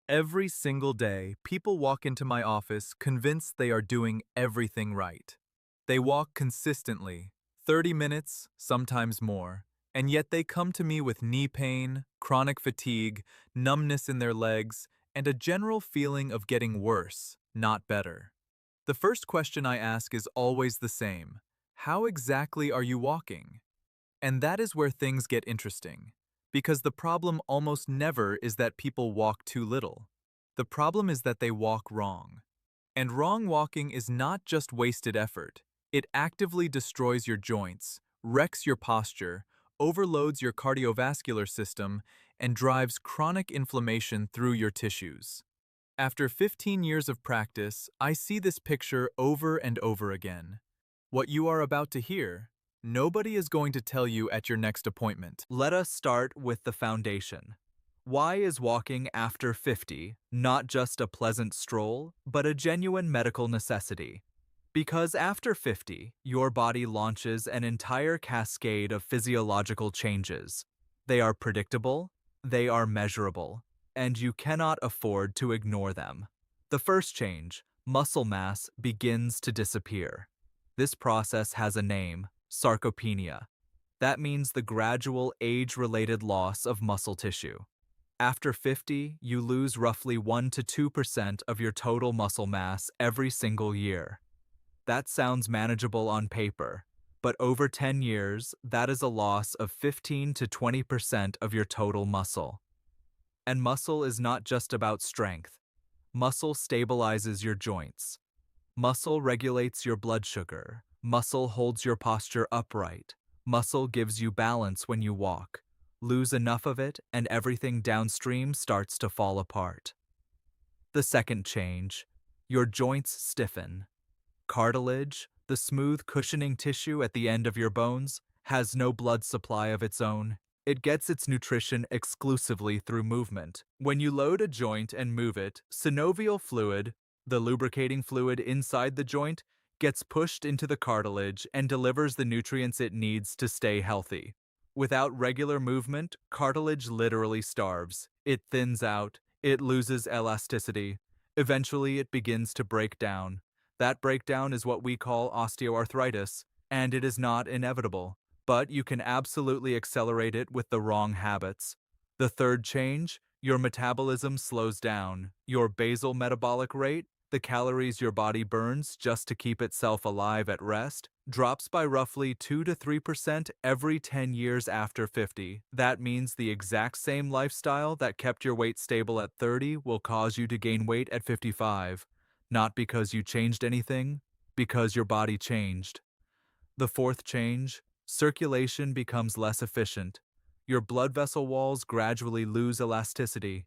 Every single day, people walk into my office convinced they are doing everything right. They walk consistently, 30 minutes, sometimes more, and yet they come to me with knee pain, chronic fatigue, numbness in their legs, and a general feeling of getting worse, not better. The first question I ask is always the same. How exactly are you walking? And that is where things get interesting. Because the problem almost never is that people walk too little. The problem is that they walk wrong. And wrong walking is not just wasted effort. It actively destroys your joints, wrecks your posture, overloads your cardiovascular system, and drives chronic inflammation through your tissues. After 15 years of practice, I see this picture over and over again. What you are about to hear, nobody is going to tell you at your next appointment. Let us start with the foundation. Why is walking after 50 not just a pleasant stroll, but a genuine medical necessity? Because after 50, your body launches an entire cascade of physiological changes. They are predictable, they are measurable, and you cannot afford to ignore them. The first change, muscle mass, begins to disappear. This process has a name, sarcopenia. That means the gradual age-related loss of muscle tissue. After 50, you lose roughly 1 to 2% of your total muscle mass every single year. That sounds manageable on paper, but over 10 years, that is a loss of 15 to 20% of your total muscle. And muscle is not just about strength. Muscle stabilizes your joints. Muscle regulates your blood sugar. Muscle holds your posture upright. Muscle gives you balance when you walk. Lose enough of it, and everything downstream starts to fall apart. The second change, your joints stiffen. Cartilage, the smooth cushioning tissue at the end of your bones, has no blood supply of its own. It gets its nutrition exclusively through movement. When you load a joint and move it, synovial fluid, the lubricating fluid inside the joint, gets pushed into the cartilage and delivers the nutrients it needs to stay healthy. Without regular movement, cartilage literally starves. It thins out, it loses elasticity. Eventually, it begins to break down. That breakdown is what we call osteoarthritis, and it is not inevitable, but you can absolutely accelerate it with the wrong habits. The third change, your metabolism slows down. Your basal metabolic rate, the calories your body burns just to keep itself alive at rest, drops by roughly 2 to 3% every 10 years after 50. That means the exact same lifestyle that kept your weight stable at 30 will cause you to gain weight at 55. Not because you changed anything, because your body changed. The fourth change, circulation becomes less efficient. Your blood vessel walls gradually lose elasticity.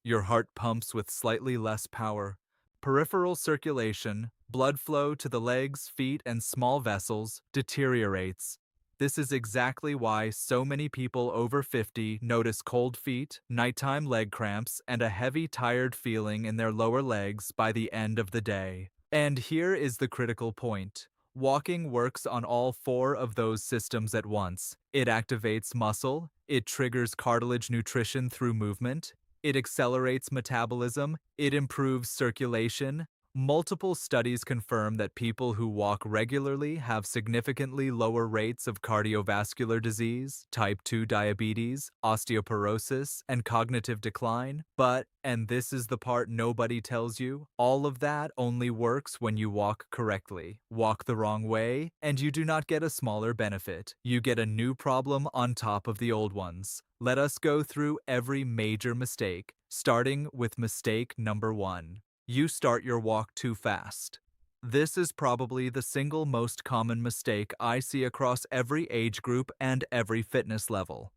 Your heart pumps with slightly less power. Peripheral circulation, blood flow to the legs, feet, and small vessels, deteriorates. This is exactly why so many people over 50 notice cold feet, nighttime leg cramps, and a heavy, tired feeling in their lower legs by the end of the day. And here is the critical point. Walking works on all four of those systems at once. It activates muscle, it triggers cartilage nutrition through movement, it accelerates metabolism, it improves circulation. Multiple studies confirm that people who walk regularly have significantly lower rates of cardiovascular disease, type 2 diabetes, osteoporosis, and cognitive decline. But, and this is the part nobody tells you, all of that only works when you walk correctly. Walk the wrong way, and you do not get a smaller benefit. You get a new problem on top of the old ones. Let us go through every major mistake, starting with mistake number 1. You start your walk too fast. This is probably the single most common mistake I see across every age group and every fitness level.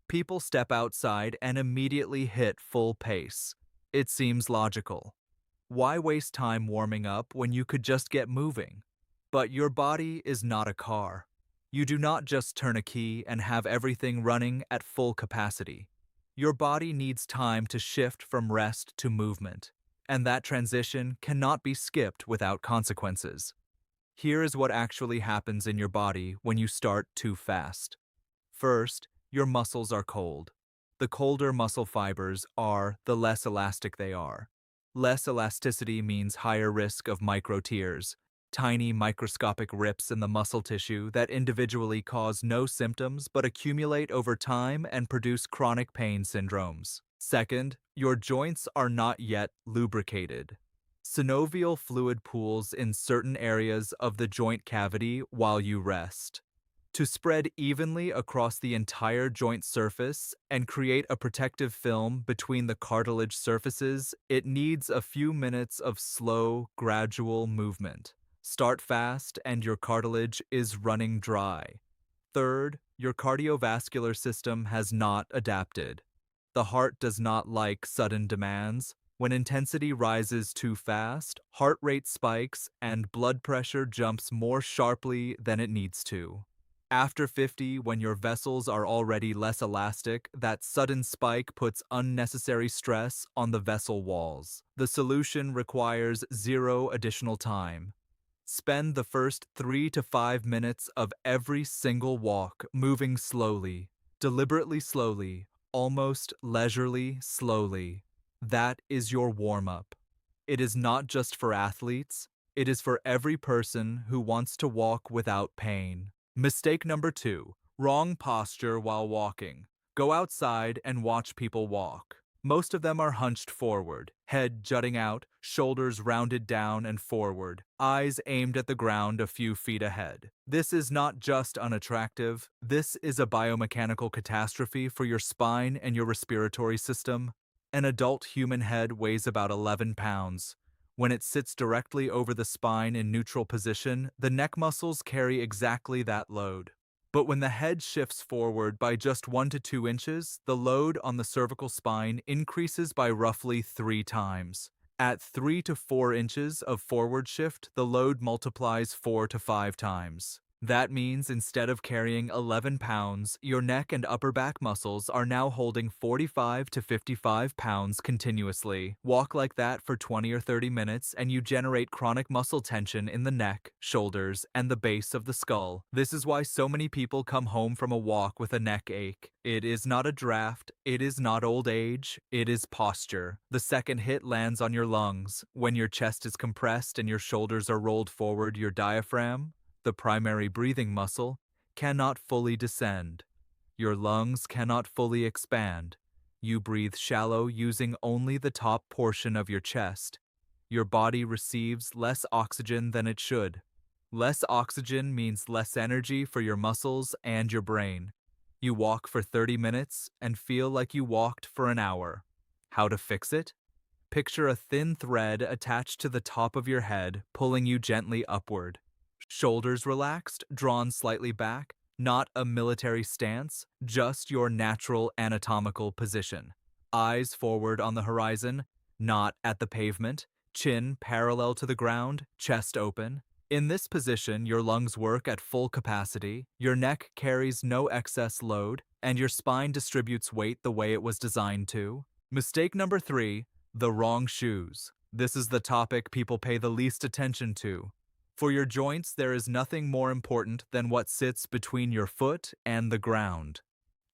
People step outside and immediately hit full pace. It seems logical. Why waste time warming up when you could just get moving? But your body is not a car. You do not just turn a key and have everything running at full capacity. Your body needs time to shift from rest to movement, and that transition cannot be skipped without consequences. Here is what actually happens in your body when you start too fast. First, your muscles are cold. The colder muscle fibers are, the less elastic they are. Less elasticity means higher risk of micro tears, tiny microscopic rips in the muscle tissue that individually cause no symptoms but accumulate over time and produce chronic pain syndromes. Second, your joints are not yet lubricated. Synovial fluid pools in certain areas of the joint cavity while you rest. To spread evenly across the entire joint surface and create a protective film between the cartilage surfaces, it needs a few minutes of slow, gradual movement. Start fast and your cartilage is running dry. Third, your cardiovascular system has not adapted. The heart does not like sudden demands. When intensity rises too fast, heart rate spikes and blood pressure jumps more sharply than it needs to. After 50, when your vessels are already less elastic, that sudden spike puts unnecessary stress on the vessel walls. The solution requires zero additional time. Spend the first 3 to 5 minutes of every single walk moving slowly, deliberately slowly, almost leisurely slowly. That is your warm-up. It is not just for athletes, it is for every person who wants to walk without pain. Mistake number 2, wrong posture while walking. Go outside and watch people walk. Most of them are hunched forward, head jutting out, shoulders rounded down and forward, eyes aimed at the ground a few feet ahead. This is not just unattractive, this is a biomechanical catastrophe for your spine and your respiratory system. An adult human head weighs about 11 pounds. When it sits directly over the spine in neutral position, the neck muscles carry exactly that load. But when the head shifts forward by just 1 to 2 inches, the load on the cervical spine increases by roughly 3 times. At 3 to 4 inches of forward shift, the load multiplies 4 to 5 times. That means instead of carrying 11 pounds, your neck and upper back muscles are now holding 45 to 55 pounds continuously. Walk like that for 20 or 30 minutes and you generate chronic muscle tension in the neck, shoulders, and the base of the skull. This is why so many people come home from a walk with a neck ache. It is not a draft, it is not old age, it is posture. The second hit lands on your lungs. When your chest is compressed and your shoulders are rolled forward, your diaphragm, the primary breathing muscle, cannot fully descend. Your lungs cannot fully expand. You breathe shallow using only the top portion of your chest. Your body receives less oxygen than it should. Less oxygen means less energy for your muscles and your brain. You walk for 30 minutes and feel like you walked for an hour. How to fix it? Picture a thin thread attached to the top of your head, pulling you gently upward. Shoulders relaxed, drawn slightly back, not a military stance, just your natural anatomical position. Eyes forward on the horizon, not at the pavement, chin parallel to the ground, chest open. In this position, your lungs work at full capacity, your neck carries no excess load, and your spine distributes weight the way it was designed to. Mistake number 3, the wrong shoes. This is the topic people pay the least attention to. For your joints, there is nothing more important than what sits between your foot and the ground.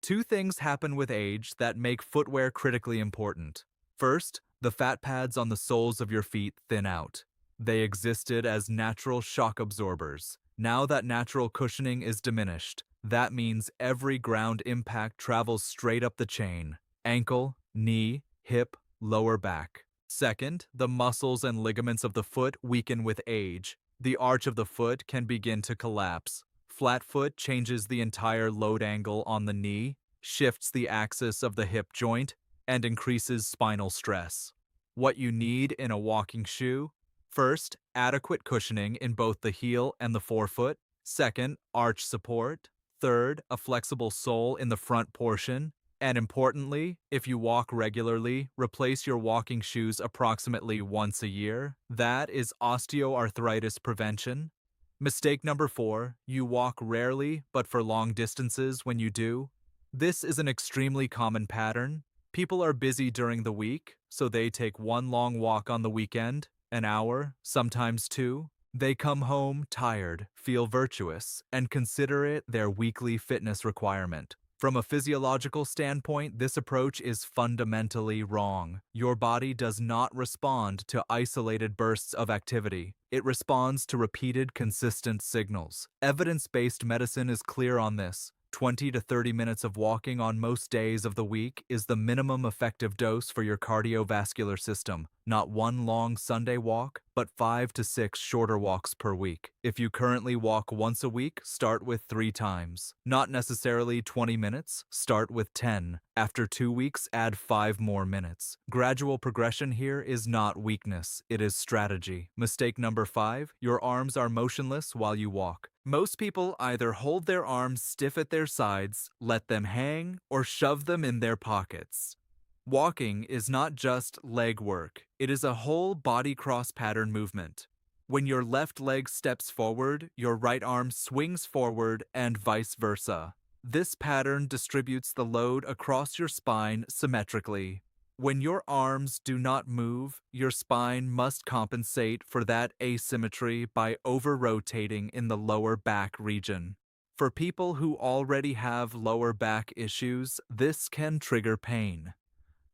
2 things happen with age that make footwear critically important. First, the fat pads on the soles of your feet thin out. They existed as natural shock absorbers. Now that natural cushioning is diminished, that means every ground impact travels straight up the chain: ankle, knee, hip, lower back. Second, the muscles and ligaments of the foot weaken with age. The arch of the foot can begin to collapse. Flat foot changes the entire load angle on the knee, shifts the axis of the hip joint, and increases spinal stress. What you need in a walking shoe: first, adequate cushioning in both the heel and the forefoot. Second, arch support. Third, a flexible sole in the front portion. And importantly, if you walk regularly, replace your walking shoes approximately once a year. That is osteoarthritis prevention. Mistake number 4, you walk rarely, but for long distances when you do. This is an extremely common pattern. People are busy during the week, so they take one long walk on the weekend, an hour, sometimes 2. They come home tired, feel virtuous, and consider it their weekly fitness requirement. From a physiological standpoint, this approach is fundamentally wrong. Your body does not respond to isolated bursts of activity. It responds to repeated, consistent signals. Evidence-based medicine is clear on this. 20 to 30 minutes of walking on most days of the week is the minimum effective dose for your cardiovascular system. Not one long Sunday walk, but 5 to 6 shorter walks per week. If you currently walk once a week, start with 3 times. Not necessarily 20 minutes, start with 10. After 2 weeks, add 5 more minutes. Gradual progression here is not weakness, it is strategy. Mistake number 5, your arms are motionless while you walk. Most people either hold their arms stiff at their sides, let them hang, or shove them in their pockets. Walking is not just leg work, it is a whole body cross pattern movement. When your left leg steps forward, your right arm swings forward and vice versa. This pattern distributes the load across your spine symmetrically. When your arms do not move, your spine must compensate for that asymmetry by over-rotating in the lower back region. For people who already have lower back issues, this can trigger pain.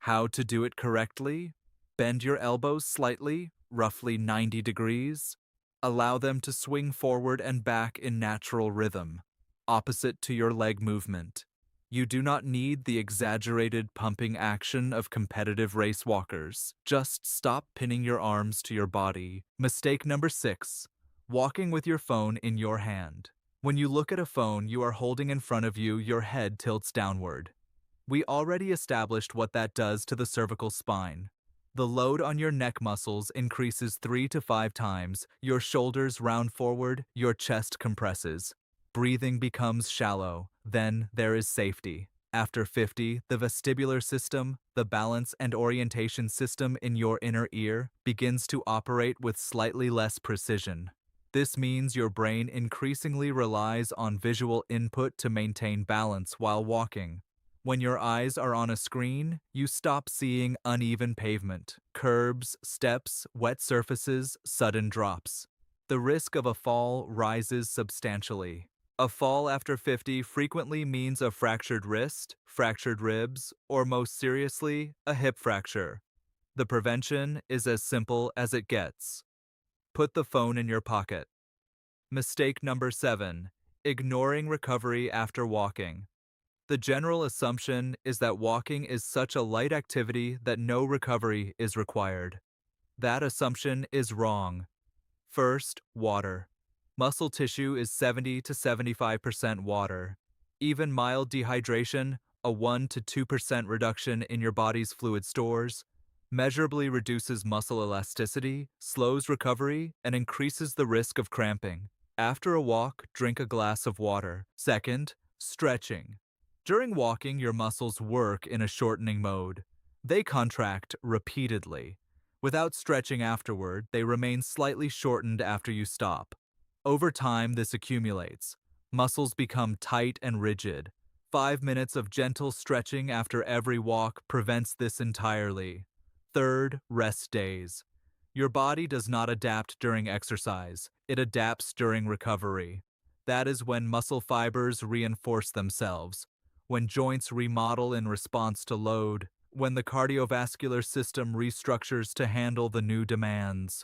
How to do it correctly? Bend your elbows slightly, roughly 90 degrees. Allow them to swing forward and back in natural rhythm, opposite to your leg movement. You do not need the exaggerated pumping action of competitive race walkers. Just stop pinning your arms to your body. Mistake number 6, walking with your phone in your hand. When you look at a phone you are holding in front of you, your head tilts downward. We already established what that does to the cervical spine. The load on your neck muscles increases 3 to 5 times, your shoulders round forward, your chest compresses. Breathing becomes shallow, then there is safety. After 50, the vestibular system, the balance and orientation system in your inner ear, begins to operate with slightly less precision. This means your brain increasingly relies on visual input to maintain balance while walking. When your eyes are on a screen, you stop seeing uneven pavement, curbs, steps, wet surfaces, sudden drops. The risk of a fall rises substantially. A fall after 50 frequently means a fractured wrist, fractured ribs, or most seriously, a hip fracture. The prevention is as simple as it gets. Put the phone in your pocket. Mistake number 7, ignoring recovery after walking. The general assumption is that walking is such a light activity that no recovery is required. That assumption is wrong. First, water. Muscle tissue is 70 to 75% water. Even mild dehydration, a 1 to 2% reduction in your body's fluid stores, measurably reduces muscle elasticity, slows recovery, and increases the risk of cramping. After a walk, drink a glass of water. Second, stretching. During walking, your muscles work in a shortening mode. They contract repeatedly. Without stretching afterward, they remain slightly shortened after you stop. Over time, this accumulates. Muscles become tight and rigid. 5 minutes of gentle stretching after every walk prevents this entirely. Third, rest days. Your body does not adapt during exercise. It adapts during recovery. That is when muscle fibers reinforce themselves, when joints remodel in response to load, when the cardiovascular system restructures to handle the new demands.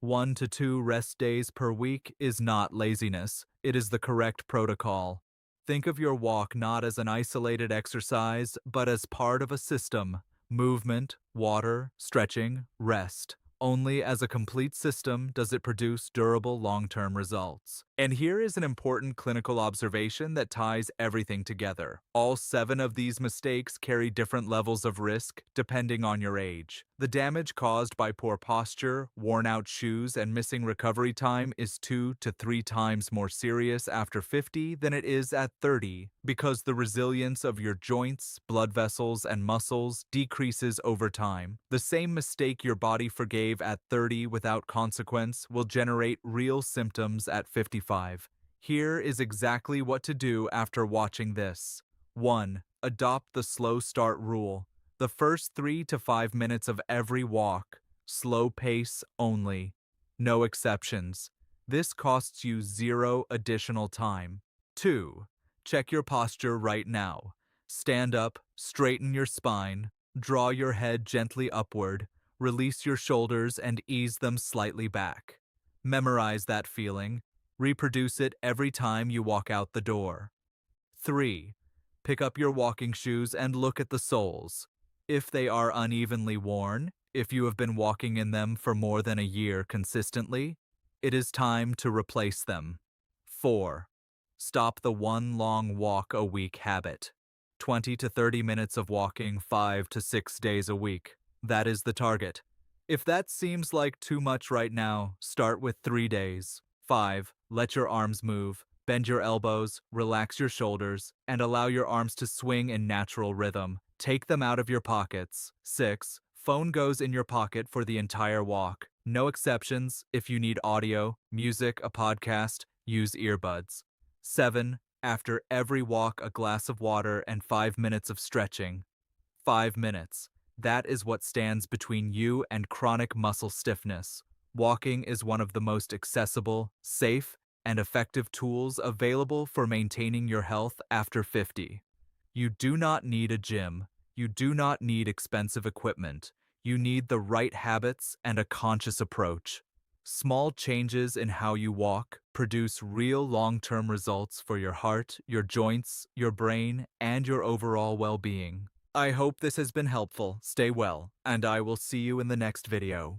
1 to 2 rest days per week is not laziness, it is the correct protocol. Think of your walk not as an isolated exercise, but as part of a system. Movement, water, stretching, rest. Only as a complete system does it produce durable long-term results. And here is an important clinical observation that ties everything together. All 7 of these mistakes carry different levels of risk depending on your age. The damage caused by poor posture, worn-out shoes, and missing recovery time is 2 to 3 times more serious after 50 than it is at 30 because the resilience of your joints, blood vessels, and muscles decreases over time. The same mistake your body forgave at 30 without consequence will generate real symptoms at 55. Here is exactly what to do after watching this. 1. Adopt the slow start rule. The first 3 to 5 minutes of every walk, slow pace only. No exceptions. This costs you 0 additional time. 2. Check your posture right now. Stand up, straighten your spine, draw your head gently upward, release your shoulders and ease them slightly back. Memorize that feeling. Reproduce it every time you walk out the door. 3. Pick up your walking shoes and look at the soles. If they are unevenly worn, if you have been walking in them for more than a year consistently, it is time to replace them. 4. Stop the one long walk a week habit. 20 to 30 minutes of walking 5 to 6 days a week. That is the target. If that seems like too much right now, start with 3 days. 5. Let your arms move. Bend your elbows, relax your shoulders, and allow your arms to swing in natural rhythm. Take them out of your pockets. 6. Phone goes in your pocket for the entire walk. No exceptions. If you need audio, music, a podcast, use earbuds. 7. After every walk, a glass of water and 5 minutes of stretching. 5 minutes. That is what stands between you and chronic muscle stiffness. Walking is one of the most accessible, safe, and effective tools available for maintaining your health after 50. You do not need a gym. You do not need expensive equipment. You need the right habits and a conscious approach. Small changes in how you walk produce real long-term results for your heart, your joints, your brain, and your overall well-being. I hope this has been helpful. Stay well, and I will see you in the next video.